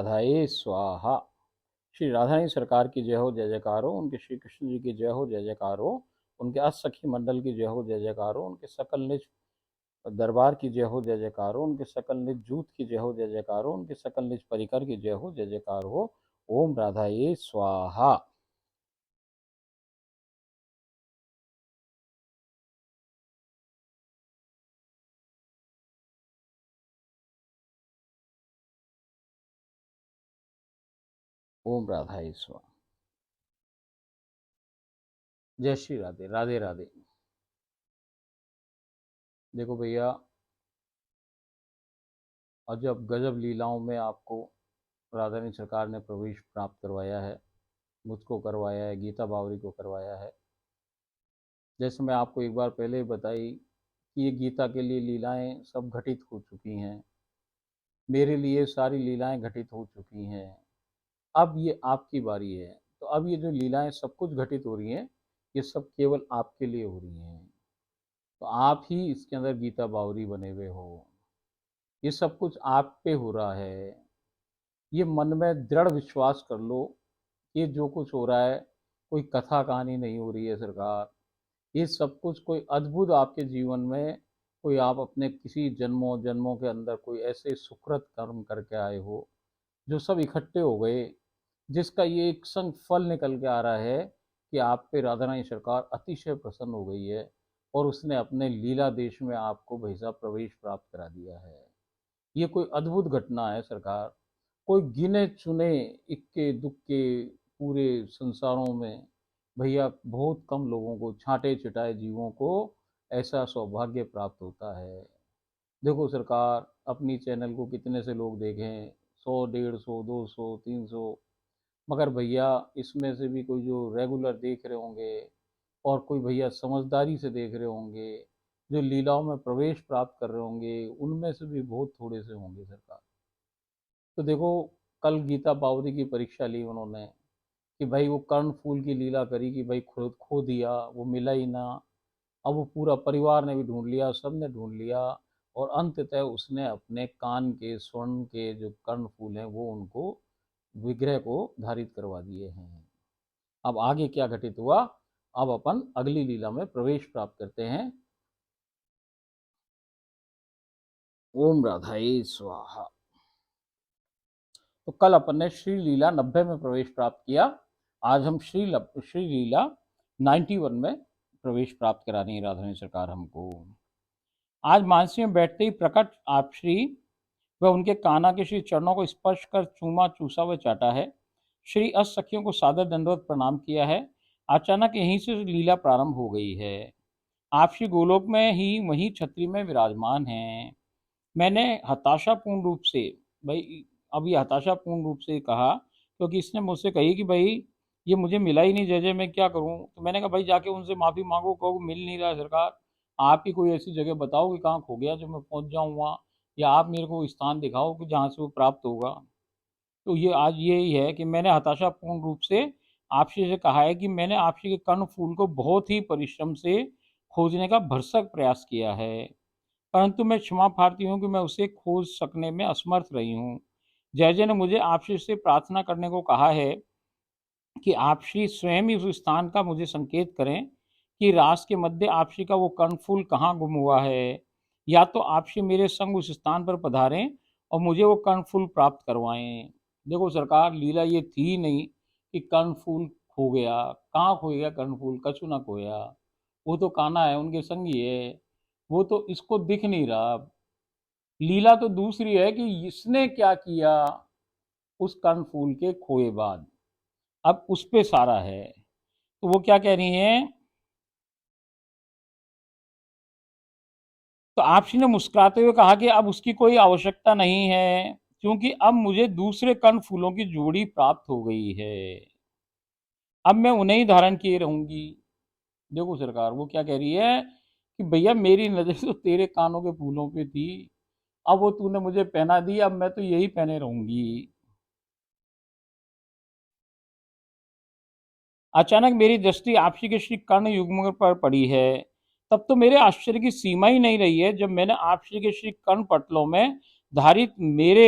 राधाए स्वाहा। श्री राधारानी सरकार की जय हो, जय जयकार हो। उनके श्री कृष्ण जी की जय हो, जय जयकार हो। उनके अष्टसखी मंडल की जय हो, जय जयकार हो। उनके सकल निज दरबार की जय हो, जय जयकार हो। उनके सकल निज जूत की जय हो, जय जयकार हो। उनके सकल निज परिकर की जय हो, जय जयकार हो। ओम राधाए स्वाहा। ओम राधाए स्वाहा। जय श्री राधे, राधे राधे। देखो भैया, अजब गजब लीलाओं में आपको राधा रानी सरकार ने प्रवेश प्राप्त करवाया है। मुझको करवाया है, गीता बावरी को करवाया है। जैसे मैं आपको एक बार पहले ही बताई कि ये गीता के लिए लीलाएं सब घटित हो चुकी हैं, मेरे लिए सारी लीलाएं घटित हो चुकी हैं। अब ये आपकी बारी है। तो अब ये जो लीलाएं सब कुछ घटित हो रही हैं, ये सब केवल आपके लिए हो रही हैं। तो आप ही इसके अंदर गीता बावरी बने हुए हो। ये सब कुछ आप पे हो रहा है। ये मन में दृढ़ विश्वास कर लो कि जो कुछ हो रहा है कोई कथा कहानी नहीं हो रही है सरकार। ये सब कुछ कोई अद्भुत आपके जीवन में, कोई आप अपने किसी जन्मों जन्मों के अंदर कोई ऐसे सुकृत कर्म करके आए हो जो सब इकट्ठे हो गए, जिसका ये एक संग फल निकल के आ रहा है कि आप पे राधा रानी सरकार अतिशय प्रसन्न हो गई है और उसने अपने लीला देश में आपको भाई साहब प्रवेश प्राप्त करा दिया है। ये कोई अद्भुत घटना है सरकार। कोई गिने चुने इक्के दुक्के पूरे संसारों में भैया बहुत कम लोगों को, छांटे छिटाए जीवों को ऐसा सौभाग्य प्राप्त होता है। देखो सरकार, अपनी चैनल को कितने से लोग देखें, 100, 150, 200, 300, मगर भैया इसमें से भी कोई जो रेगुलर देख रहे होंगे और कोई भैया समझदारी से देख रहे होंगे, जो लीलाओं में प्रवेश प्राप्त कर रहे होंगे, उनमें से भी बहुत थोड़े से होंगे सरकार। तो देखो, कल गीता बावरी की परीक्षा ली उन्होंने कि भाई वो कर्ण फूल की लीला करी कि भाई खुद खो दिया, वो मिला ही ना। अब वो पूरा परिवार ने भी ढूंढ लिया, सब ने ढूंढ लिया, और अंततः उसने अपने कान के स्वर्ण के जो कर्ण फूल हैं वो उनको विग्रह को धारित करवा दिए हैं। अब आगे क्या घटित हुआ, अब अपन अगली लीला में प्रवेश प्राप्त करते हैं। ओम राधाई स्वाहा। तो कल अपन ने श्री लीला 90 में प्रवेश प्राप्त किया। आज हम श्री लीला 91 में प्रवेश प्राप्त करानी है राधा रानी सरकार हमको। आज मानसी में बैठते ही प्रकट आप श्री व उनके कान्हा के श्री चरणों को स्पर्श कर चूमा चूसा व चाटा है। श्री अष्ट सखियों को सादर दंडवत प्रणाम किया है। अचानक यहीं से लीला प्रारंभ हो गई है। आप श्री गोलोक में ही वहीं छत्री में विराजमान हैं। मैंने हताशापूर्ण रूप से, भाई अब ये हताशापूर्ण रूप से कहा क्योंकि इसने मुझसे कही कि भाई ये मुझे मिला ही नहीं, जय जय, मैं क्या करूं। तो मैंने कहा भाई जाके उनसे माफ़ी मांगो, कहो मिल नहीं रहा है सरकार। आप ही कोई ऐसी जगह बताओ कि कहाँ खो गया जो मैं पहुंच जाऊं वहाँ, या आप मेरे को स्थान दिखाओ कि जहाँ से वो प्राप्त होगा। तो ये आज यही है कि मैंने हताशापूर्ण रूप से आपसी से कहा है कि मैंने आपसी के कर्ण फूल को बहुत ही परिश्रम से खोजने का भरसक प्रयास किया है, परंतु मैं क्षमा प्रार्थी हूँ कि मैं उसे खोज सकने में असमर्थ रही हूँ। जय जय ने मुझे आपसी से प्रार्थना करने को कहा है कि आपसी स्वयं ही उस स्थान का मुझे संकेत करें कि रास के मध्य आपसी का वो कर्णफूल कहाँ गुम हुआ है, या तो आपसी मेरे संग उस स्थान पर पधारें और मुझे वो कर्णफूल प्राप्त करवाएं। देखो सरकार, लीला ये थी ही नहीं कि कर्णफूल खो गया। कहाँ खो गया कर्णफूल, कछु ना खोया। वो तो कान्हा है, उनके संग ही है। वो तो इसको दिख नहीं रहा। लीला तो दूसरी है कि इसने क्या किया उस कर्णफूल के खोए बाद। अब उस पे सारा है। तो वो क्या कह रही हैं, तो आपसी ने मुस्कुराते हुए कहा कि अब उसकी कोई आवश्यकता नहीं है, क्योंकि अब मुझे दूसरे कर्ण फूलों की जोड़ी प्राप्त हो गई है। अब मैं उन्हें ही धारण किए रहूंगी। देखो सरकार, वो क्या कह रही है कि भैया मेरी नजर तो तेरे कानों के फूलों पे थी, अब वो तूने मुझे पहना दी, अब मैं तो यही पहने रहूंगी। अचानक मेरी दृष्टि आपसी के श्री कर्ण युग्म पर पड़ी है। तब तो मेरे आश्चर्य की सीमा ही नहीं रही है जब मैंने आपसी के श्री कर्ण पटलों में धारित मेरे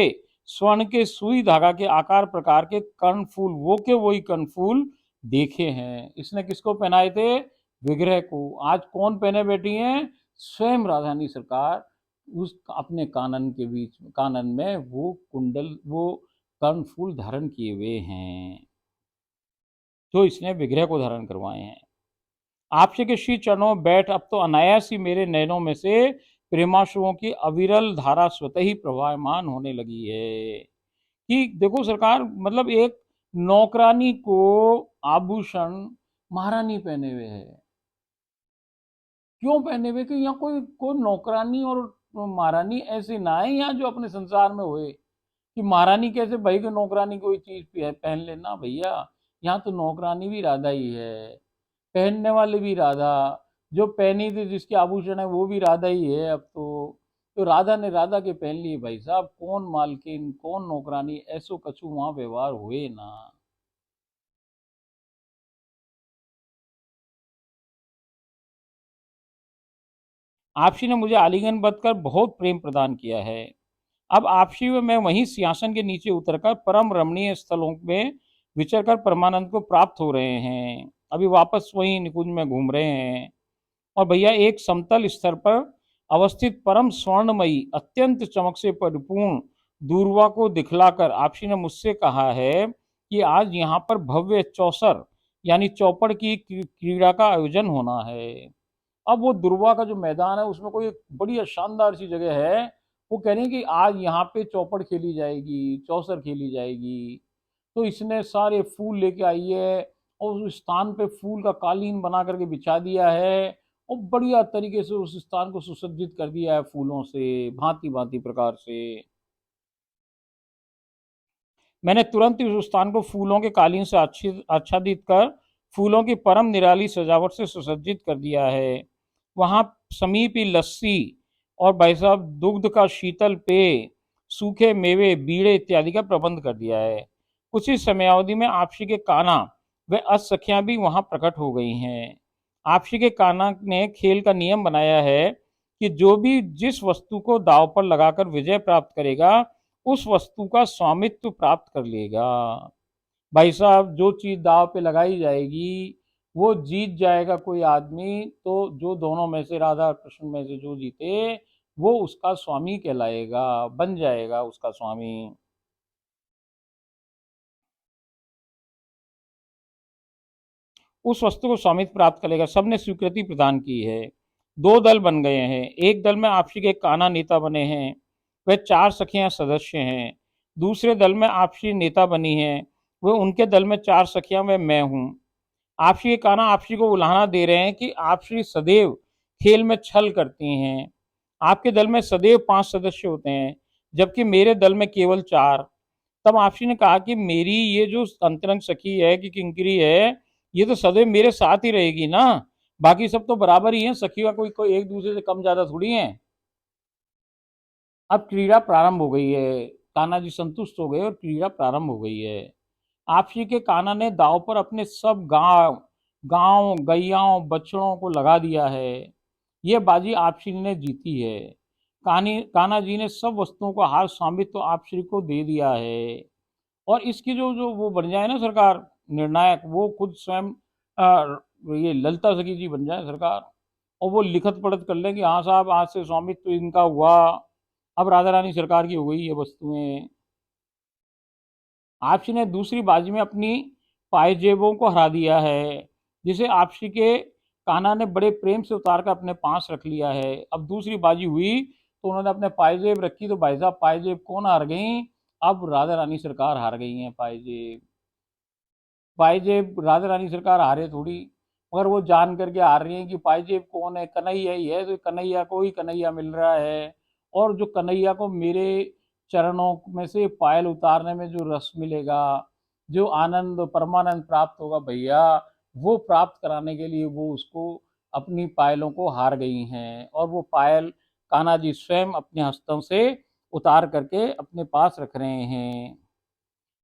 स्वर्ण के सुई धागा के आकार प्रकार के कर्णफूल, वो के वही कर्णफूल देखे हैं। इसने किसको पहनाए थे? विग्रह को। आज कौन पहने बैठी हैं? स्वयं राधारानी सरकार उस अपने कानन के बीच, कानन में वो कुंडल, वो कर्णफूल धारण किए हुए हैं, जो इसने विग्रह को धारण करवाए हैं। आपसे के श्री चरणों में बैठ, अब तो अनायास ही मेरे नयनों में से प्रेमाश्रुओं की अविरल धारा स्वतः ही प्रवाहमान होने लगी है। कि देखो सरकार, मतलब एक नौकरानी को आभूषण महारानी पहने हुए है। क्यों पहने हुए? कि यहाँ कोई कोई नौकरानी और महारानी ऐसी ना है यहाँ जो अपने संसार में हुए, कि महारानी कैसे भाई को नौकरानी कोई चीज पहन लेना भैया। यहाँ तो नौकरानी भी राधा ही है, पहनने वाले भी राधा, जो पहनी थी जिसके आभूषण है वो भी राधा ही है अब तो राधा ने राधा के पहन लिए भाई साहब। कौन मालकिन कौन नौकरानी, ऐसो कछु वहां व्यवहार हुए ना। आपसी ने मुझे आलिंगन बंद कर बहुत प्रेम प्रदान किया है। अब आपसी में मैं वहीं सिंहासन के नीचे उतरकर परम रमणीय स्थलों में विचर कर परमानंद को प्राप्त हो रहे हैं। अभी वापस वहीं निकुंज में घूम रहे हैं। और भैया एक समतल स्तर पर अवस्थित परम स्वर्णमयी अत्यंत चमक से परिपूर्ण दूर्वा को दिखलाकर आपसी ने मुझसे कहा है कि आज यहाँ पर भव्य चौसर यानी चौपड़ की क्रीड़ा का आयोजन होना है। अब वो दुर्वा का जो मैदान है उसमें कोई एक बढ़िया शानदार सी जगह है। वो कह रहे हैं कि आज यहाँ पे चौपड़ खेली जाएगी, चौसर खेली जाएगी। तो इसने सारे फूल लेके आई है और उस स्थान पे फूल का कालीन बना करके बिछा दिया है और बढ़िया तरीके से उस स्थान को सुसज्जित कर दिया है फूलों से, भांति भांति प्रकार से। मैंने तुरंत ही उस स्थान को फूलों के कालीन से आच्छादित कर फूलों की परम निराली सजावट से सुसज्जित कर दिया है। वहां समीप ही लस्सी और भाई साहब दुग्ध का शीतल पेय, सूखे मेवे, बीड़े इत्यादि का प्रबंध कर दिया है। कुछ ही समयावधि में आपसी के कान्हा व अष्टसखियां भी वहां प्रकट हो गई हैं। आपसी के कान्हा ने खेल का नियम बनाया है कि जो भी जिस वस्तु को दांव पर लगाकर विजय प्राप्त करेगा उस वस्तु का स्वामित्व प्राप्त कर लेगा। भाई साहब जो चीज दांव पे लगाई जाएगी वो जीत जाएगा कोई आदमी, तो जो दोनों में से राधा कृष्ण में से जो जीते वो उसका स्वामी कहलाएगा, बन जाएगा उसका स्वामी। उस वस्तु को स्वामित्व प्राप्त करेगा। सबने स्वीकृति प्रदान की है। दो दल बन गए हैं। एक दल में आपसी के कान्हा नेता बने हैं, वह चार सखियां सदस्य हैं। दूसरे दल में आपसी नेता बनी हैं, वह उनके दल में चार सखियां व मैं हूँ। आपसी के कान्हा आपसी को उलाहना दे रहे हैं कि आपसी सदैव खेल में छल करती हैं। आपके दल में सदैव 5 सदस्य होते हैं, जबकि मेरे दल में केवल 4। तब आपसी ने कहा कि मेरी ये जो अंतरंग सखी है कि किंकरी है, ये तो सदैव मेरे साथ ही रहेगी ना, बाकी सब तो बराबर ही हैं, सखियां कोई एक दूसरे से कम ज्यादा थोड़ी हैं। अब क्रीड़ा प्रारंभ हो गई है। कान्हा जी संतुष्ट हो गए और क्रीड़ा प्रारंभ हो गई है। आपसी के कान्हा ने दाव पर अपने सब गांव गांव गैयाओं बछड़ों को लगा दिया है। ये बाजी आपसी ने जीती है। कान्हा जी ने सब वस्तुओं का हार स्वामित्व तो आपसी को दे दिया है। और इसकी जो जो वो बन जाए ना सरकार निर्णायक, वो खुद स्वयं ये ललिता सखी जी बन जाए सरकार, और वो लिखत पढ़त कर लें कि हाँ साहब आज से स्वामित्व इनका हुआ। अब राधा रानी सरकार की हो गई ये वस्तुएं। आपसी ने दूसरी बाजी में अपनी पायजेबों को हरा दिया है, जिसे आपसी के कान्हा ने बड़े प्रेम से उतार कर अपने पास रख लिया है। अब दूसरी बाजी हुई तो उन्होंने अपने पायजेब रखी, तो भाई साहब पायजेब कौन हार गई? अब राधा रानी सरकार हार गई हैं पायजेब। पायजेब राधा रानी सरकार हारे थोड़ी, मगर वो जान करके हार रही हैं कि पायजेब कौन है? कन्हैया ही है, तो कन्हैया को ही कन्हैया मिल रहा है। और जो कन्हैया को मेरे चरणों में से पायल उतारने में जो रस मिलेगा, जो आनंद परमानंद प्राप्त होगा भैया, वो प्राप्त कराने के लिए वो उसको अपनी पायलों को हार गई हैं। और वो पायल कान्हा जी स्वयं अपने हस्तों से उतार करके अपने पास रख रहे हैं।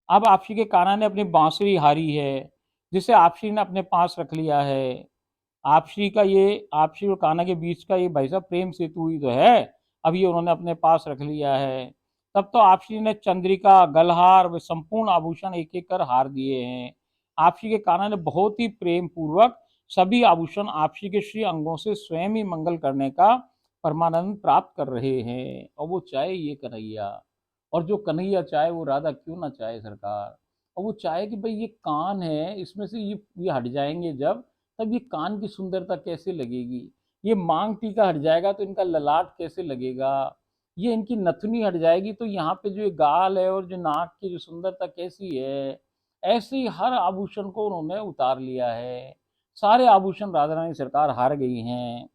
अब आपसी के कान्हा ने अपनी बांसुरी हारी है, जिसे आपसी ने अपने पास रख लिया है। आपसी का ये आपसी और कान्हा के बीच का ये भाई साहब प्रेम सेतु ही तो है। अब ये उन्होंने अपने पास रख लिया है। तब तो आपसी ने चंद्रिका, गलहार व संपूर्ण आभूषण एक एक कर हार दिए हैं। आपसी के कान्हा ने बहुत ही प्रेम पूर्वक सभी आभूषण आपसी के श्री अंगों से स्वयं ही मंगल करने का परमानंद प्राप्त कर रहे हैं। और वो चाहे ये कन्हैया, और जो कन्हैया चाहे वो राधा क्यों ना चाहे सरकार। और वो चाहे कि भाई ये कान है, इसमें से ये हट जाएंगे जब, तब ये कान की सुंदरता कैसे लगेगी। ये मांग टीका हट जाएगा तो इनका ललाट कैसे लगेगा। ये इनकी नथुनी हट जाएगी तो यहाँ पे जो ये गाल है और जो नाक की जो सुंदरता कैसी है। ऐसे ही हर आभूषण को उन्होंने उतार लिया है। सारे आभूषण राधा रानी सरकार हार गई हैं।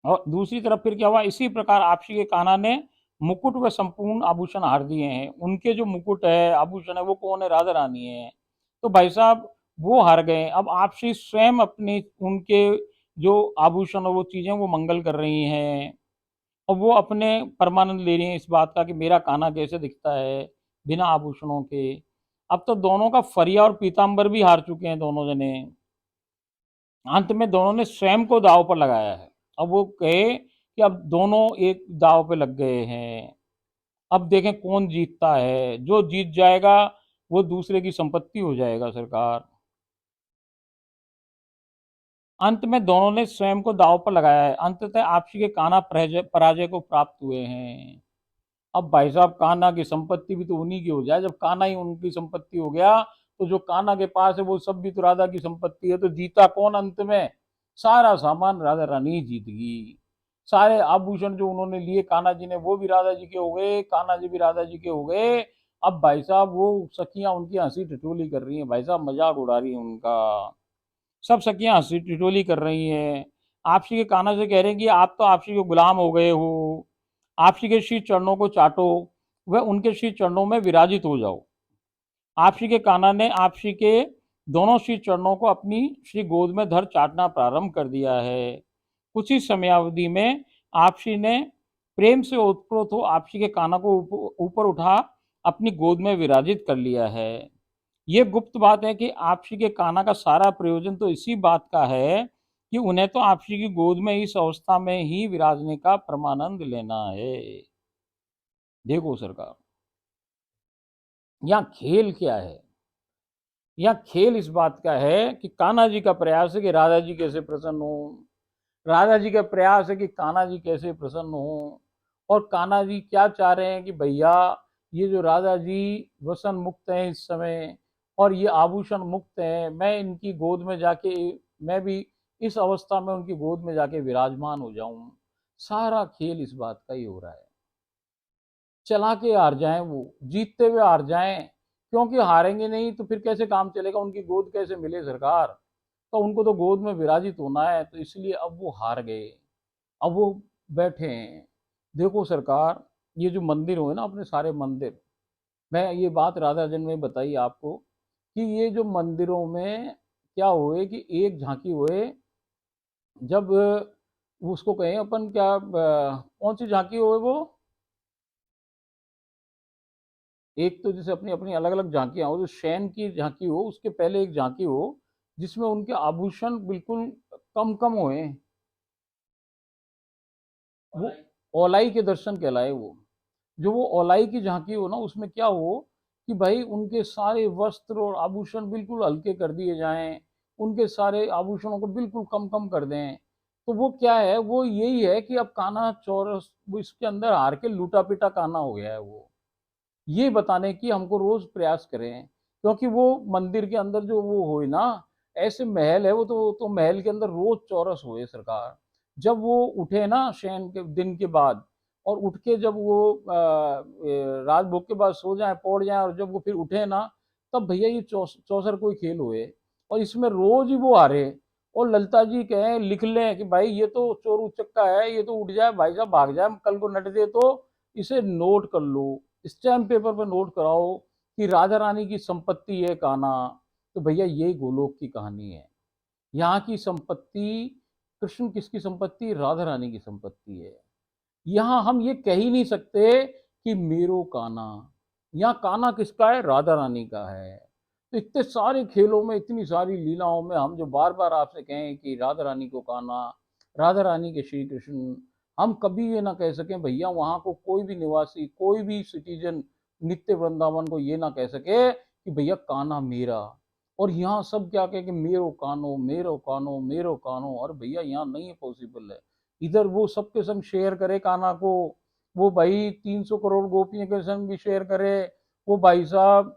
और दूसरी तरफ फिर क्या हुआ, इसी प्रकार आपसी के कान्हा ने मुकुट व संपूर्ण आभूषण हार दिए हैं। उनके जो मुकुट है, आभूषण है, वो कौन है, राधा रानी है। तो भाई साहब वो हार गए। अब आपसी स्वयं अपने उनके जो आभूषण है, वो चीजें वो मंगल कर रही हैं। और वो अपने परमानंद ले रही हैं इस बात का कि मेरा कान्हा कैसे दिखता है बिना आभूषणों के। अब तो दोनों का फरिया और पीताम्बर भी हार चुके हैं दोनों जने। अंत में दोनों ने स्वयं को दांव पर लगाया है। अब वो कहे कि अब दोनों एक दांव पे लग गए हैं। अब देखें कौन जीतता है। जो जीत जाएगा वो दूसरे की संपत्ति हो जाएगा सरकार। अंत में दोनों ने स्वयं को दांव पर लगाया है। अंततः आपसी के कान्हा पराजय पराजय को प्राप्त हुए हैं। अब भाई साहब कान्हा की संपत्ति भी तो उन्हीं की हो जाए। जब कान्हा ही उनकी संपत्ति हो गया तो जो कान्हा के पास है वो सब भी तो राधा की संपत्ति है। तो जीता कौन अंत में? सारा सामान राधा रानी ही जीत गई। सारे आभूषण जो उन्होंने लिए कान्हा जी ने वो भी राधा जी के हो गए, कान्हा जी भी राधा जी के हो गए। अब भाई साहब वो सखियां उनकी हंसी ठिठोली कर रही हैं, भाई साहब मजाक उड़ा रही हैं उनका। सब सखियां हंसी ठिठोली कर रही हैं। आपसी के कान्हा से कह रहे हैं कि आप तो आपसी के गुलाम हो गए हो। आपसी के श्री चरणों को चाटो, वह उनके श्री चरणों में विराजित हो जाओ। आपसी के कान्हा ने आपसी के दोनों श्री चरणों को अपनी श्री गोद में धर चाटना प्रारंभ कर दिया है। कुछ ही समयावधि में आपसी ने प्रेम से ओतप्रोत हो आपसी के कान्हा को ऊपर उठा अपनी गोद में विराजित कर लिया है। ये गुप्त बात है कि आपसी के कान्हा का सारा प्रयोजन तो इसी बात का है कि उन्हें तो आपसी की गोद में इस अवस्था में ही विराजने का परमानंद लेना है। देखो सरकार, यहाँ खेल क्या है। यहाँ खेल इस बात का है कि कान्हा जी का प्रयास है कि राधा जी कैसे प्रसन्न हो। राधा जी का प्रयास है कि कान्हा जी कैसे प्रसन्न हो। और कान्हा जी क्या चाह रहे हैं कि भैया ये जो राधा जी वसन मुक्त हैं इस समय, और ये आभूषण मुक्त हैं, मैं इनकी गोद में जाके, मैं भी इस अवस्था में उनकी गोद में जाके विराजमान हो जाऊं। सारा खेल इस बात का ही हो रहा है। चला के हार जाएं, वो जीतते हुए हार जाएं। क्योंकि हारेंगे नहीं तो फिर कैसे काम चलेगा, उनकी गोद कैसे मिले सरकार। तो उनको तो गोद में विराजित होना है, तो इसलिए अब वो हार गए। अब वो बैठे हैं। देखो सरकार, ये जो मंदिर हुए ना अपने सारे मंदिर, मैं ये बात राधा जन में बताई आपको कि ये जो मंदिरों में क्या हुए कि एक झांकी हुए, जब उसको कहें अपन क्या, कौन सी झांकी हुए वो, एक तो जैसे अपनी अपनी अलग अलग झांकियां हो, जो शयन की झांकी हो उसके पहले एक झांकी हो जिसमें उनके आभूषण बिल्कुल कम कम हुए। वो औलाई के दर्शन कहलाए वो। जो वो औलाई की झांकी हो ना, उसमें क्या हो कि भाई उनके सारे वस्त्र और आभूषण बिल्कुल हल्के कर दिए जाएं। उनके सारे आभूषणों को बिल्कुल कम कम कर दें। तो वो क्या है, वो यही है कि अब कान्हा चौरस, वो इसके अंदर हार के लूटा पिटा कान्हा हो गया है वो। ये बताने की हमको रोज प्रयास करें। क्योंकि वो मंदिर के अंदर जो वो हो ना, ऐसे महल है वो, तो महल के अंदर रोज चौरस हुए सरकार। जब वो उठे ना शयन के दिन के बाद, और उठ के जब वो राजभोग के बाद सो जाए, पौड़ जाए, और जब वो फिर उठे ना, तब भैया ये चौसर कोई खेल हुए। और इसमें रोज ही वो हारे। और ललिता जी कहें, लिख लें कि भाई ये तो चोर उचक्का है, ये तो उठ जाए भाई साहब, भाग जाए, कल को नट दे तो इसे नोट कर लो, स्टैम्प पेपर पर नोट कराओ कि राधा रानी की संपत्ति है कान्हा। तो भैया ये गोलोक की कहानी है। यहाँ की संपत्ति, कृष्ण किसकी संपत्ति, राधा रानी की संपत्ति है। यहाँ हम ये कह ही नहीं सकते कि मेरो कान्हा। यहाँ कान्हा किसका है, राधा रानी का है। तो इतने सारे खेलों में, इतनी सारी लीलाओं में हम जो बार बार आपसे कहें कि राधा रानी को कान्हा, राधा रानी के श्री कृष्ण। हम कभी ये ना कह सकें भैया, वहाँ को कोई भी निवासी, कोई भी सिटीजन नित्य वृंदावन को ये ना कह सके कि भैया कान्हा मेरा। और यहाँ सब क्या कहे कि मेरो कानो, मेरो कानो, मेरो कानो। और भैया यहाँ नहीं है पॉसिबल है। इधर वो सबके संग शेयर करे कान्हा को, वो भाई 300 करोड़ गोपियों के संग भी शेयर करे, वो भाई साहब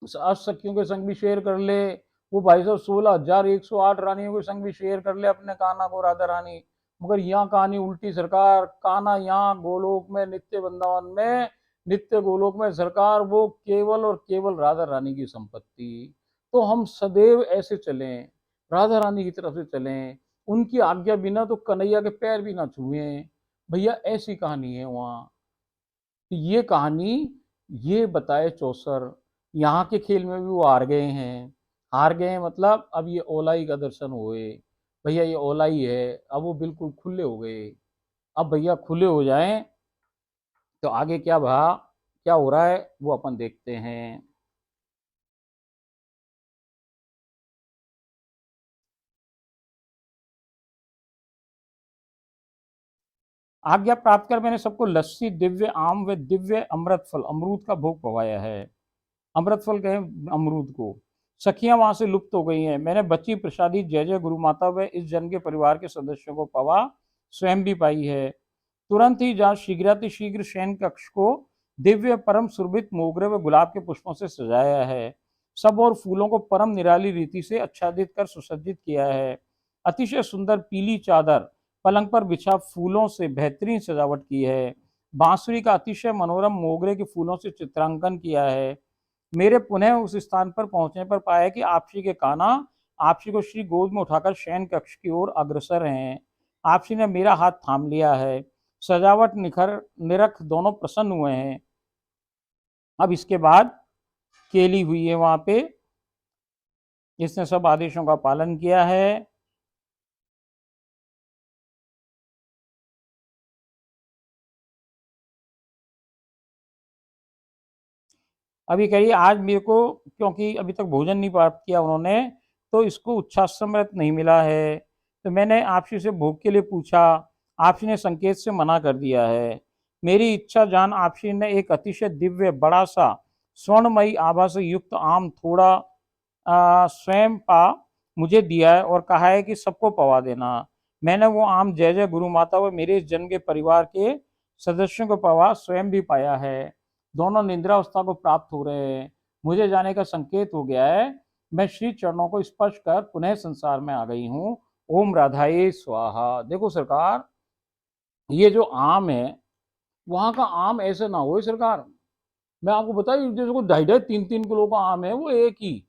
सखियों के संग भी शेयर कर ले, वो भाई साहब 16,108 रानियों के संग भी शेयर कर ले अपने कान्हा को, राधा रानी। मगर यहाँ कहानी उल्टी सरकार, कान्हा यहाँ गोलोक में, नित्य वृंदावन में, नित्य गोलोक में सरकार, वो केवल और केवल राधा रानी की संपत्ति। तो हम सदैव ऐसे चलें, राधा रानी की तरफ से चलें, उनकी आज्ञा बिना तो कन्हैया के पैर भी ना छुए भैया। ऐसी कहानी है वहाँ। ये कहानी ये बताए चौसर। यहाँ के खेल में भी वो हार गए हैं। हार गए हैं मतलब अब ये ओलाई का दर्शन हुए भैया, ये ओलाई है, अब वो बिल्कुल खुले हो गए। अब भैया खुले हो जाएं तो आगे क्या हो रहा है वो अपन देखते हैं। आज्ञा प्राप्त कर मैंने सबको लस्सी, दिव्य आम व दिव्य अमृत फल, अमरूद का भोग पवाया है। अमृत फल कहे अमरूद को। सखियां वहां से लुप्त हो गई हैं। मैंने बच्ची प्रसादी जय जय गुरु माता व इस जन के परिवार के सदस्यों को पवा, स्वयं भी पाई है। तुरंत ही जहाँ शीघ्रातिशीघ्र शयन कक्ष को दिव्य परम सुरभित मोगरे व गुलाब के पुष्पों से सजाया है। सब और फूलों को परम निराली रीति से आच्छादित कर सुसज्जित किया है। अतिशय सुंदर पीली चादर पलंग पर बिछा फूलों से बेहतरीन सजावट की है। बांसुरी का अतिशय मनोरम मोगरे के फूलों से चित्रांकन किया है। मेरे पुनः उस स्थान पर पहुंचने पर पाया कि आपसी के कान्हा आपसी को श्री गोद में उठाकर शयन कक्ष की ओर अग्रसर हैं। आपसी ने मेरा हाथ थाम लिया है। सजावट निखर निरख दोनों प्रसन्न हुए हैं। अब इसके बाद केली हुई है वहां पे। इसने सब आदेशों का पालन किया है। अभी कहिए आज मेरे को, क्योंकि अभी तक भोजन नहीं प्राप्त किया उन्होंने, तो इसको उच्छासमृत नहीं मिला है। तो मैंने आपसी से भोग के लिए पूछा। आपसी ने संकेत से मना कर दिया है। मेरी इच्छा जान आपसी ने एक अतिशय दिव्य बड़ा सा स्वर्णमयी आभा से युक्त आम थोड़ा स्वयं पा मुझे दिया है और कहा है कि सबको पवा देना। मैंने वो आम जय जय गुरु माता व मेरे इस जन के परिवार के सदस्यों को पवा, स्वयं भी पाया है। दोनों निद्रावस्था को प्राप्त हो रहे हैं। मुझे जाने का संकेत हो गया है। मैं श्री चरणों को स्पर्श कर पुनः संसार में आ गई हूँ। ओम राधाए स्वाहा। देखो सरकार, ये जो आम है, वहां का आम ऐसे ना हो सरकार। मैं आपको बताई, जैसे को 2.5-3 किलो का आम है, वो एक ही,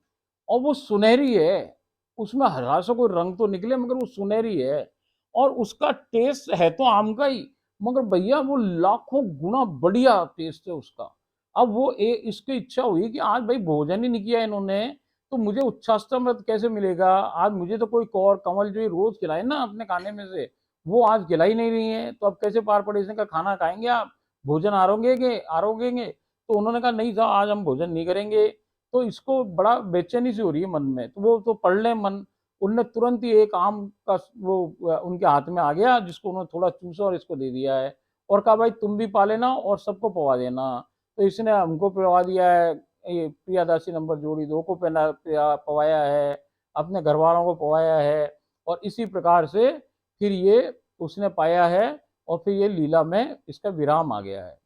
और वो सुनहरी है। उसमें हरा सा कोई रंग तो निकले, मगर वो सुनहरी है। और उसका टेस्ट है तो आम का ही, मगर भैया वो लाखों गुना बढ़िया टेस्ट है उसका। अब वो इसकी इच्छा हुई कि आज भाई भोजन ही नहीं किया इन्होंने, तो मुझे उच्छास्तमृत कैसे मिलेगा। आज मुझे तो कोई कौर कमल जो रोज खिलाए ना अपने खाने में से, वो आज खिलाई नहीं रही है। तो अब कैसे पार पड़े, इसने का खाना खाएंगे आप, भोजन आरोगेंगे। तो उन्होंने कहा नहीं साहब, आज हम भोजन नहीं करेंगे। तो इसको बड़ा बेचैनी सी हो रही है मन में, तो वो तो पढ़ ले मन। उनने तुरंत ही एक आम का वो उनके हाथ में आ गया, जिसको उन्होंने थोड़ा चूसा और इसको दे दिया है, और कहा भाई तुम भी पा लेना और सबको पवा देना। तो इसने हमको पवा दिया है, ये प्रियादासी नंबर जोड़ी 2 को पवाया है, अपने घर वालों को पवाया है। और इसी प्रकार से फिर ये उसने पाया है, और फिर ये लीला में इसका विराम आ गया है।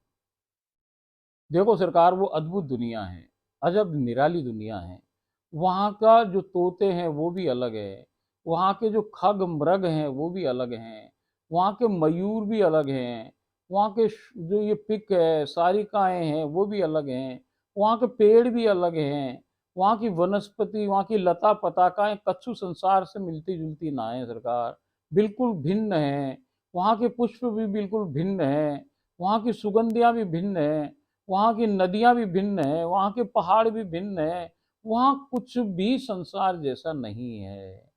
देखो सरकार, वो अद्भुत दुनिया है, अजब निराली दुनिया है। वहाँ का जो तोते हैं वो भी अलग है, वहाँ के जो खग मृग हैं वो भी अलग हैं, वहाँ के मयूर भी अलग हैं, वहाँ के जो ये पिक है, सारिकाएं हैं, वो भी अलग हैं, वहाँ के पेड़ भी अलग हैं, वहाँ की वनस्पति, वहाँ की लता पताकाएं कच्छु संसार से मिलती जुलती ना है सरकार, बिल्कुल भिन्न है। वहाँ के पुष्प भी बिल्कुल भिन्न हैं, वहाँ की सुगंधियाँ भी भिन्न हैं, वहाँ की नदियाँ भी भिन्न है, वहाँ के पहाड़ भी भिन्न है। वहाँ कुछ भी संसार जैसा नहीं है।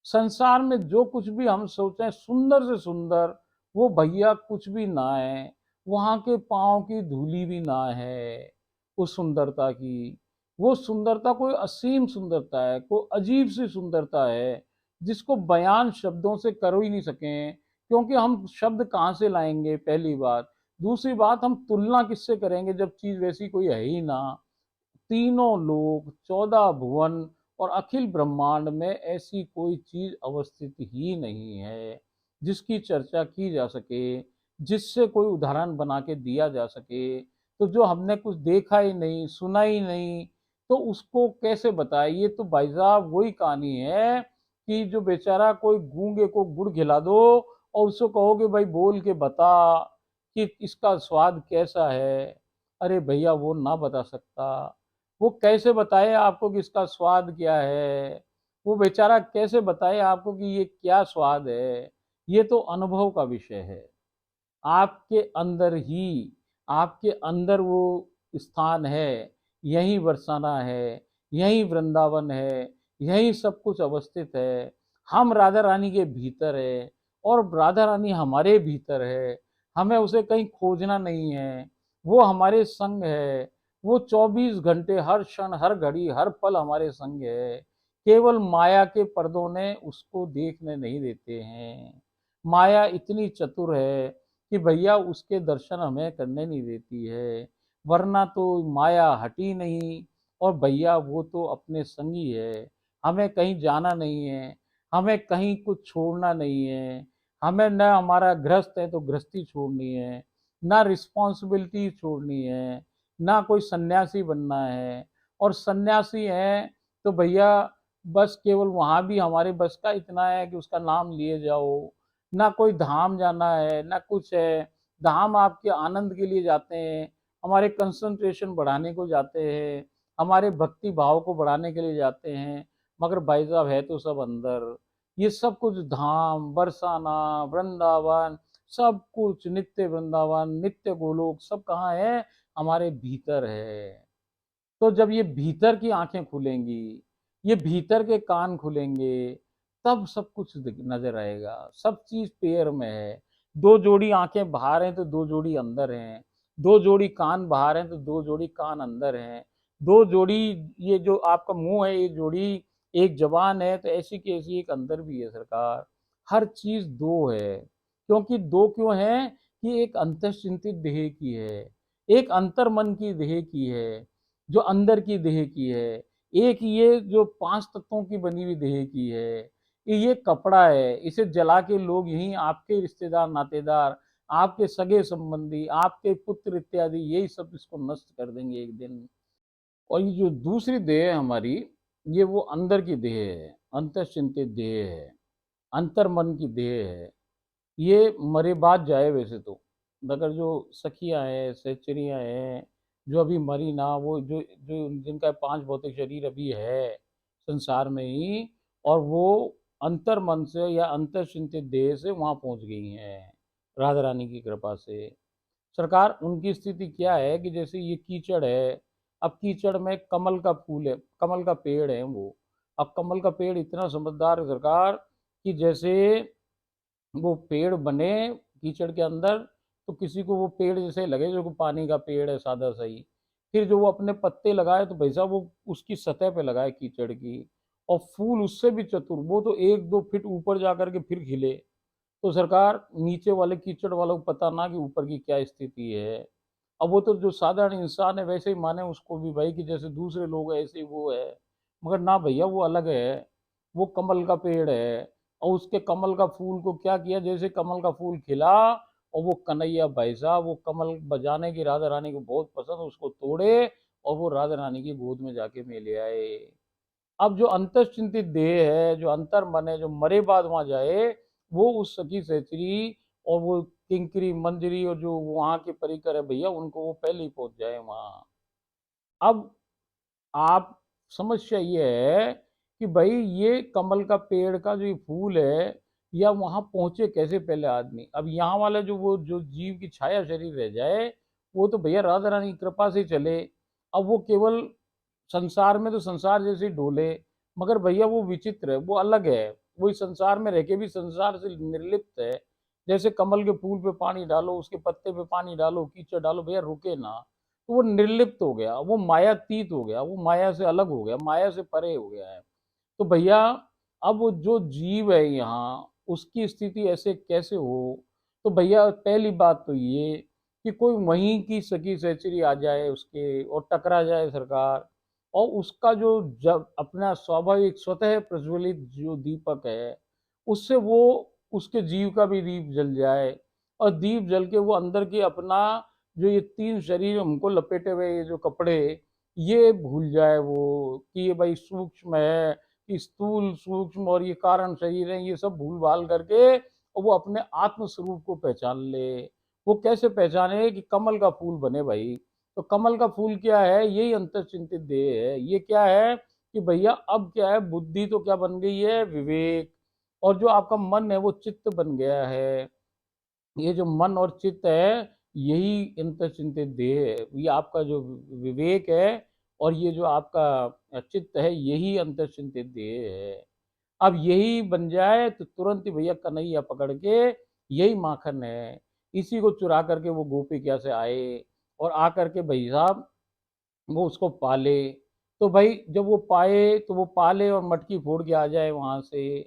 संसार में जो कुछ भी हम सोचें सुंदर से सुंदर, वो भैया कुछ भी ना है। वहाँ के पाँव की धूली भी ना है उस सुंदरता की। वो सुंदरता कोई असीम सुंदरता है, कोई अजीब सी सुंदरता है, जिसको बयान शब्दों से कर ही नहीं सकें, क्योंकि हम शब्द कहाँ से लाएंगे, पहली बात। दूसरी बात, हम तुलना किससे करेंगे जब चीज वैसी कोई है ही ना। तीनों लोक, 14 भुवन और अखिल ब्रह्मांड में ऐसी कोई चीज अवस्थित ही नहीं है जिसकी चर्चा की जा सके, जिससे कोई उदाहरण बना के दिया जा सके। तो जो हमने कुछ देखा ही नहीं, सुना ही नहीं, तो उसको कैसे बताए? ये तो भाई साहब वही कहानी है कि जो बेचारा कोई गूंगे को गुड़ खिला दो और उसको कहोगे भाई बोल के बता कि इसका स्वाद कैसा है। अरे भैया वो ना बता सकता। वो कैसे बताए आपको कि इसका स्वाद क्या है? वो बेचारा कैसे बताए आपको कि ये क्या स्वाद है? ये तो अनुभव का विषय है। आपके अंदर ही, आपके अंदर वो स्थान है, यही बरसाना है, यही वृंदावन है, यही सब कुछ अवस्थित है। हम राधा रानी के भीतर है और राधा रानी हमारे भीतर है। हमें उसे कहीं खोजना नहीं है, वो हमारे संग है। वो 24 घंटे, हर क्षण, हर घड़ी, हर पल हमारे संग है। केवल माया के पर्दों ने उसको देखने नहीं देते हैं। माया इतनी चतुर है कि भैया उसके दर्शन हमें करने नहीं देती है, वरना तो माया हटी नहीं। और भैया वो तो अपने संगी है, हमें कहीं जाना नहीं है, हमें कहीं कुछ छोड़ना नहीं है। हमें न हमारा गृहस्थ है तो गृहस्थी छोड़नी है, ना रिस्पॉन्सिबिलिटी छोड़नी है, ना कोई सन्यासी बनना है। और सन्यासी है तो भैया बस केवल वहां भी हमारे बस का इतना है कि उसका नाम लिए जाओ। ना कोई धाम जाना है, ना कुछ है। धाम आपके आनंद के लिए जाते हैं, हमारे कंसंट्रेशन बढ़ाने को जाते हैं, हमारे भक्ति भाव को बढ़ाने के लिए जाते हैं। मगर भाई साहब है तो सब अंदर। ये सब कुछ धाम, बरसाना, वृंदावन, सब कुछ नित्य वृंदावन, नित्य गोलोक, सब कहाँ है? हमारे भीतर है। तो जब ये भीतर की आंखें खुलेंगी, ये भीतर के कान खुलेंगे, तब सब कुछ नजर आएगा। सब चीज पेयर में है। दो जोड़ी आंखें बाहर हैं तो दो जोड़ी अंदर हैं। दो जोड़ी कान बाहर हैं तो दो जोड़ी कान अंदर हैं। दो जोड़ी, ये जो आपका मुंह है, ये जोड़ी, एक जबान है, तो ऐसी की ऐसी एक अंदर भी है सरकार। हर चीज दो है। क्योंकि दो क्यों है? कि एक अंतर्चिंतित देह की है, एक अंतर मन की देह की है, जो अंदर की देह की है। एक ये जो 5 तत्वों की बनी हुई देह की है। ये कपड़ा है, इसे जला के लोग यही आपके रिश्तेदार, नातेदार, आपके सगे संबंधी, आपके पुत्र इत्यादि, यही सब इसको नष्ट कर देंगे एक दिन। और ये जो दूसरी देह है हमारी, ये वो अंदर की देह है, अंतर्चिंतित देह है, अंतर मन की देह है। ये मरे बाद जाए वैसे तो, मगर जो सखियां हैं, सहचरियां हैं, जो अभी मरी ना, वो जो जो जिनका 5 भौतिक शरीर अभी है संसार में ही, और वो अंतर मन से या अंतर चिंतित देह से वहां पहुंच गई हैं राधा रानी की कृपा से। सरकार उनकी स्थिति क्या है कि जैसे ये कीचड़ है, अब कीचड़ में कमल का फूल है, कमल का पेड़ है वो। अब कमल का पेड़ इतना समझदार है सरकार कि जैसे वो पेड़ बने कीचड़ के अंदर, तो किसी को वो पेड़ जैसे लगे जो पानी का पेड़ है सादा सही। फिर जो वो अपने पत्ते लगाए तो भाई साहब वो उसकी सतह पे लगाए कीचड़ की। और फूल उससे भी चतुर, वो तो 1-2 फीट ऊपर जा करके फिर खिले। तो सरकार नीचे वाले कीचड़ वालों को पता ना कि ऊपर की क्या स्थिति है। अब वो तो जो साधारण इंसान है वैसे ही माने उसको भी भाई कि जैसे दूसरे लोग हैं ऐसे ही वो है। मगर ना भैया, वो अलग है। वो कमल का पेड़ है। और उसके कमल का फूल को क्या किया, जैसे कमल का फूल खिला, और वो कन्हैया भाई साहब, वो कमल बजाने की राधा रानी को बहुत पसंद, उसको तोड़े और वो राधा रानी की गोद में जाके में ले आए। अब जो अंतर्चिंतित देह है, जो अंतर मन है, जो मरे बाद वहां जाए, वो उस सखी सहचरी और वो किंकरी मंजरी और जो वहां के परिकर है भैया, उनको वो पहले ही पहुंच जाए वहां। अब आप, समस्या ये है कि भाई ये कमल का पेड़ का जो ये फूल है, या वहां पहुंचे कैसे पहले आदमी? अब यहाँ वाला जो वो जो जीव की छाया शरीर रह जाए, वो तो भैया राधा रानी की कृपा से चले। अब वो केवल संसार में तो संसार जैसे डोले, मगर भैया वो विचित्र है, वो अलग है। वो इस संसार में रह के भी संसार से निर्लिप्त है। जैसे कमल के फूल पे पानी डालो, उसके पत्ते पे पानी डालो, कीचड़ डालो, भैया रुके ना। तो वो निर्लिप्त हो गया, वो मायातीत हो गया, वो माया से अलग हो गया, माया से परे हो गया है। तो भैया अब वो जो जीव है यहाँ, उसकी स्थिति ऐसे कैसे हो? तो भैया पहली बात तो ये कि कोई वहीं की सकी सैचरी आ जाए उसके और टकरा जाए सरकार, और उसका जो जब अपना स्वाभाविक स्वतः प्रज्वलित जो दीपक है, उससे वो उसके जीव का भी दीप जल जाए, और दीप जल के वो अंदर की अपना जो ये तीन शरीर हमको लपेटे हुए ये जो कपड़े, ये भूल जाए वो कि ये भाई सूक्ष्म है, कि स्थूल सूक्ष्म और ये कारण शरीर है, ये सब भूल भाल करके और वो अपने आत्म स्वरूप को पहचान ले। वो कैसे पहचाने? कि कमल का फूल बने भाई। तो कमल का फूल क्या है? यही अंतर चिंतित देह है। ये क्या है कि भैया अब क्या है, बुद्धि तो क्या बन गई है? विवेक। और जो आपका मन है वो चित्त बन गया है। ये जो मन और चित्त है, यही इंद्रचिंतित देह है। ये आपका जो विवेक है और ये जो आपका चित्त है, यही अंतर्चिंतित देह है। अब यही बन जाए तो तुरंत ही भैया कन्हैया पकड़ के, यही माखन है। इसी को चुरा करके वो गोपी क्या से आए और आकर के भाई साहब वो उसको पाले। तो भाई जब वो पाए तो वो पाले और मटकी फोड़ के आ जाए वहां से।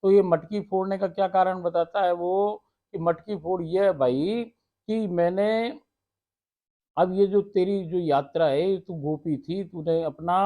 तो ये मटकी फोड़ने का क्या कारण बताता है वो, कि मटकी फोड़ ये है भाई कि मैंने, अब ये जो तेरी जो यात्रा है, तू गोपी थी, तूने अपना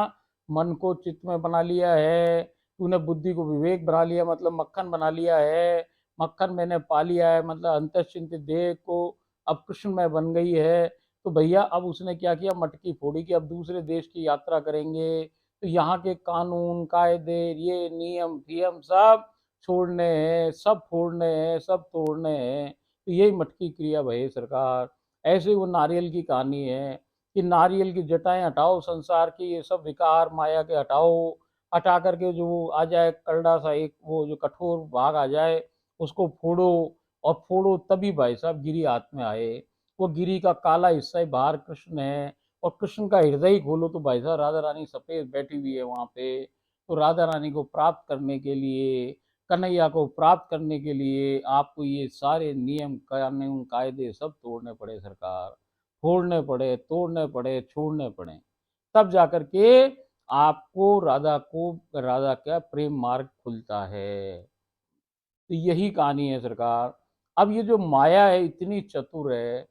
मन को चित्त में बना लिया है, तूने बुद्धि को विवेक बना लिया, मतलब मक्खन बना लिया है। मक्खन मैंने पा लिया है, मतलब अंतश्चिंत देह को अब कृष्णमय बन गई है। तो भैया अब उसने क्या किया? मटकी फोड़ी कि अब दूसरे देश की यात्रा करेंगे, तो यहाँ के कानून कायदे ये नियम फियम सब छोड़ने हैं, सब फोड़ने हैं, सब तोड़ने हैं। तो यही मटकी क्रिया भाई सरकार। ऐसे ही वो नारियल की कहानी है कि नारियल की जटाएं हटाओ, संसार की ये सब विकार माया के हटाओ। हटा करके जो आ जाए करड़ा सा एक वो जो कठोर भाग आ जाए, उसको फोड़ो। और फोड़ो तभी भाई साहब गिरी हाथ में आए। वो गिरी का काला हिस्सा ही बाहर कृष्ण है, और कृष्ण का हृदय ही खोलो तो भाई साहब राधा रानी सफेद बैठी हुई है वहां पे। तो राधा रानी को प्राप्त करने के लिए, कन्हैया को प्राप्त करने के लिए आपको ये सारे नियम कानून कायदे सब तोड़ने पड़े सरकार। फोड़ने पड़े, तोड़ने पड़े, छोड़ने पड़े, तब जाकर के आपको राधा का प्रेम मार्ग खुलता है। तो यही कहानी है सरकार। अब ये जो माया है इतनी चतुर है,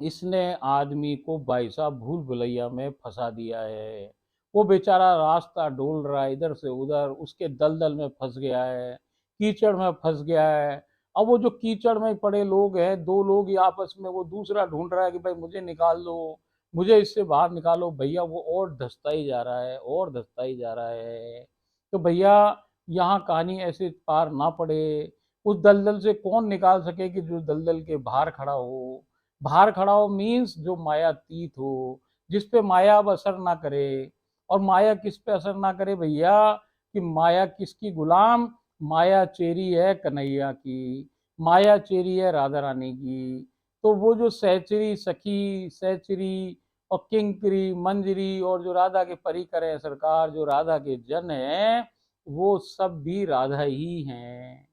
इसने आदमी को भाई साहब भूल भुलैया में फंसा दिया है। वो बेचारा रास्ता ढूंढ रहा है इधर से उधर, उसके दलदल में फंस गया है, कीचड़ में फंस गया है। अब वो जो कीचड़ में पड़े लोग हैं, दो लोग ही आपस में, वो दूसरा ढूंढ रहा है कि भाई मुझे निकाल दो, मुझे इससे बाहर निकालो। भैया वो और धंसता ही जा रहा है, और धंसता ही जा रहा है। तो भैया यहाँ कहानी ऐसे पार ना पड़े। उस दलदल से कौन निकाल सके कि जो दलदल के बाहर खड़ा हो। बाहर खड़ा हो मीन्स जो मायातीत हो, जिस पे माया अब असर ना करे। और माया किस पे असर ना करे भैया? कि माया किसकी गुलाम? माया चेरी है कन्हैया की, माया चेरी है राधा रानी की। तो वो जो सहचरी सखी सहचरी और किंकरी मंजरी और जो राधा के परिकर है सरकार, जो राधा के जन है, वो सब भी राधा ही हैं।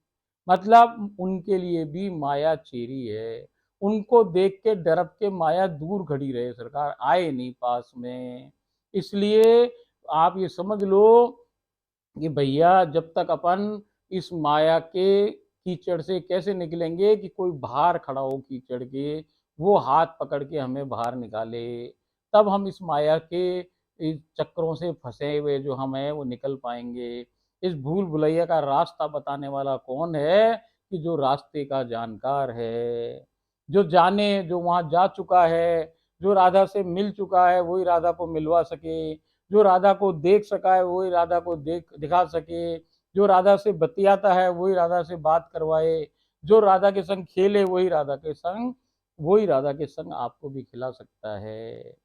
मतलब उनके लिए भी माया चेरी है। उनको देख के डरप के माया दूर खड़ी रहे सरकार, आए नहीं पास में। इसलिए आप ये समझ लो कि भैया जब तक अपन इस माया के कीचड़ से कैसे निकलेंगे, कि कोई बाहर खड़ा हो कीचड़ के, वो हाथ पकड़ के हमें बाहर निकाले, तब हम इस माया के इस चक्रों से फंसे हुए जो हम हैं वो निकल पाएंगे। इस भूल भुलैया का रास्ता बताने वाला कौन है? कि जो रास्ते का जानकार है, जो जाने, जो वहां जा चुका है, जो राधा से मिल चुका है, वही राधा को मिलवा सके। जो राधा को देख सका है वही राधा को दिखा सके। जो राधा से बतियाता है वही राधा से बात करवाए। जो राधा के संग खेले वही राधा के संग आपको भी खिला सकता है।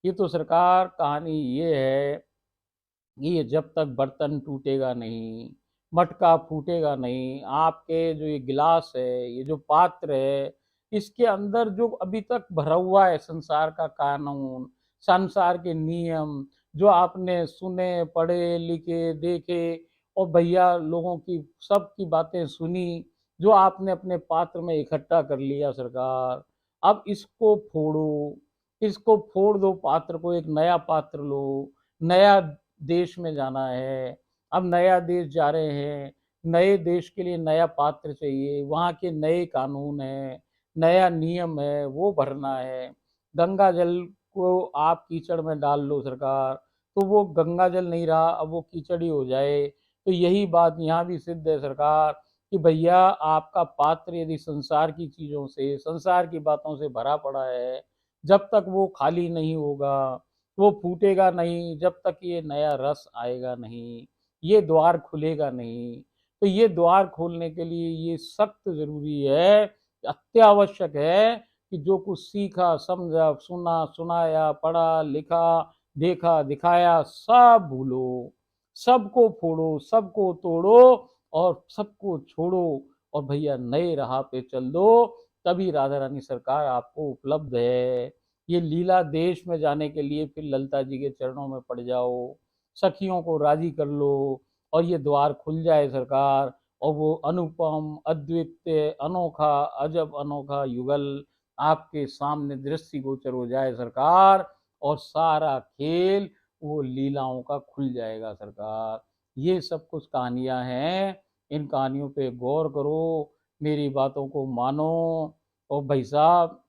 ये तो सरकार कहानी ये है कि ये जब तक बर्तन टूटेगा नहीं, मटका फूटेगा नहीं, आपके जो ये गिलास है, ये जो पात्र है, इसके अंदर जो अभी तक भरा हुआ है संसार का कानून, संसार के नियम, जो आपने सुने पढ़े लिखे देखे और भैया लोगों की सबकी बातें सुनी, जो आपने अपने पात्र में इकट्ठा कर लिया सरकार, अब इसको फोड़ो। इसको फोड़ दो पात्र को, एक नया पात्र लो। नया देश में जाना है, अब नया देश जा रहे हैं, नए देश के लिए नया पात्र चाहिए, वहाँ के नए कानून हैं, नया नियम है, वो भरना है। गंगा जल को आप कीचड़ में डाल लो सरकार, तो वो गंगा जल नहीं रहा, अब वो कीचड़ ही हो जाए। तो यही बात यहाँ भी सिद्ध है सरकार कि भैया आपका पात्र यदि संसार की चीज़ों से, संसार की बातों से भरा पड़ा है, जब तक वो खाली नहीं होगा, वो फूटेगा नहीं, जब तक ये नया रस आएगा नहीं, ये द्वार खुलेगा नहीं। तो ये द्वार खोलने के लिए ये सख्त ज़रूरी है, अत्यावश्यक है कि जो कुछ सीखा, समझा, सुना, सुनाया, पढ़ा, लिखा, देखा, दिखाया, सब भूलो, सबको फोड़ो, सबको तोड़ो और सबको छोड़ो और भैया नए राह पे चल दो, तभी राधा रानी सरकार आपको उपलब्ध है। ये लीला देश में जाने के लिए फिर ललिता जी के चरणों में पड़ जाओ, सखियों को राजी कर लो और ये द्वार खुल जाए सरकार, और वो अनुपम, अद्वितीय, अनोखा, अजब अनोखा युगल आपके सामने दृष्टिगोचर हो जाए सरकार, और सारा खेल वो लीलाओं का खुल जाएगा सरकार। ये सब कुछ कहानियाँ हैं, इन कहानियों पे गौर करो, मेरी बातों को मानो और भाई साहब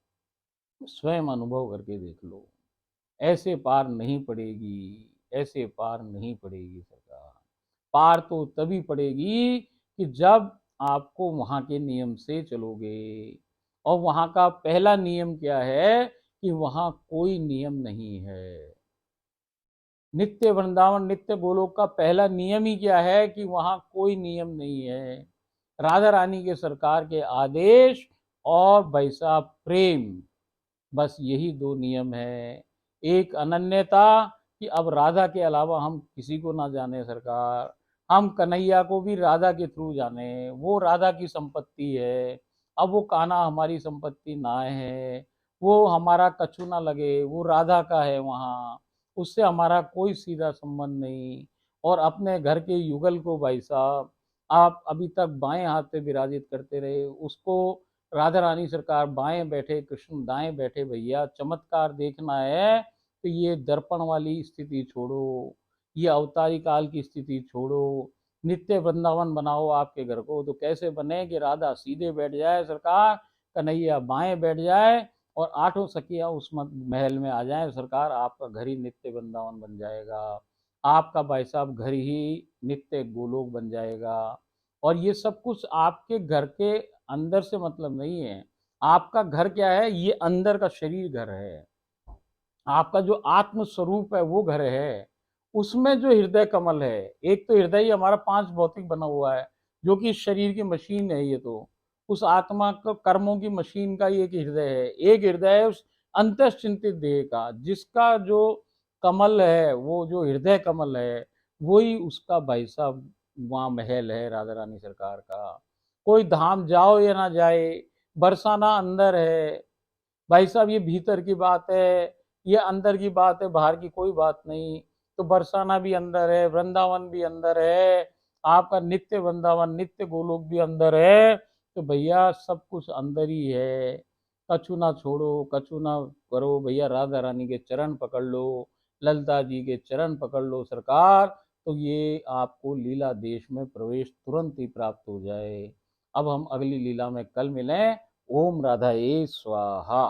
स्वयं अनुभव करके देख लो। ऐसे पार नहीं पड़ेगी, ऐसे पार नहीं पड़ेगी सरकार। पार तो तभी पड़ेगी कि जब आपको वहाँ के नियम से चलोगे, और वहाँ का पहला नियम क्या है कि वहाँ कोई नियम नहीं है। नित्य वृंदावन, नित्य गोलोक का पहला नियम ही क्या है कि वहाँ कोई नियम नहीं है। राधा रानी के सरकार के आदेश और भाई साहब प्रेम, बस यही दो नियम है। एक अनन्यता कि अब राधा के अलावा हम किसी को ना जाने सरकार, हम कन्हैया को भी राधा के थ्रू जाने, वो राधा की संपत्ति है। अब वो कान्हा हमारी संपत्ति ना है, वो हमारा कछु ना लगे, वो राधा का है वहाँ, उससे हमारा कोई सीधा संबंध नहीं। और अपने घर के युगल को भाई साहब आप अभी तक बाएं हाथ पे विराजित करते रहे, उसको राधा रानी सरकार बाएं बैठे, कृष्ण दाएं बैठे, भैया चमत्कार देखना है तो ये दर्पण वाली स्थिति छोड़ो, ये अवतारी काल की स्थिति छोड़ो, नित्य वृंदावन बनाओ आपके घर को। तो कैसे बने कि राधा सीधे बैठ जाए सरकार, कन्हैया बाएं बैठ जाए और आठों सखियां उस महल में आ जाएं सरकार, आपका घर ही नित्य वृंदावन बन जाएगा, आपका भाई साहब घर ही नित्य गोलोक बन जाएगा। और ये सब कुछ आपके घर के अंदर से मतलब नहीं है। आपका घर क्या है, ये अंदर का शरीर घर है, आपका जो आत्म स्वरूप है वो घर है। उसमें जो हृदय कमल है, एक तो हृदय ही हमारा पांच भौतिक बना हुआ है, जो कि शरीर की मशीन है, ये तो उस आत्मा का कर्मों की मशीन का एक हृदय है। एक हृदय है उस अंतश्चिंतित देह का, जिसका जो कमल है, वो जो हृदय कमल है, वही उसका भाई साहब वहाँ महल है राधा रानी सरकार का। कोई धाम जाओ या ना जाए, बरसाना अंदर है भाई साहब, ये भीतर की बात है, ये अंदर की बात है, बाहर की कोई बात नहीं। तो बरसाना भी अंदर है, वृंदावन भी अंदर है, आपका नित्य वृंदावन, नित्य गोलोक भी अंदर है। तो भैया सब कुछ अंदर ही है। कछु ना छोड़ो, कछु ना करो भैया, राधा रानी के चरण पकड़ लो, ललिता जी के चरण पकड़ लो सरकार, तो ये आपको लीला देश में प्रवेश तुरंत ही प्राप्त हो जाए। अब हम अगली लीला में कल मिलें। ओम राधा ए स्वाहा।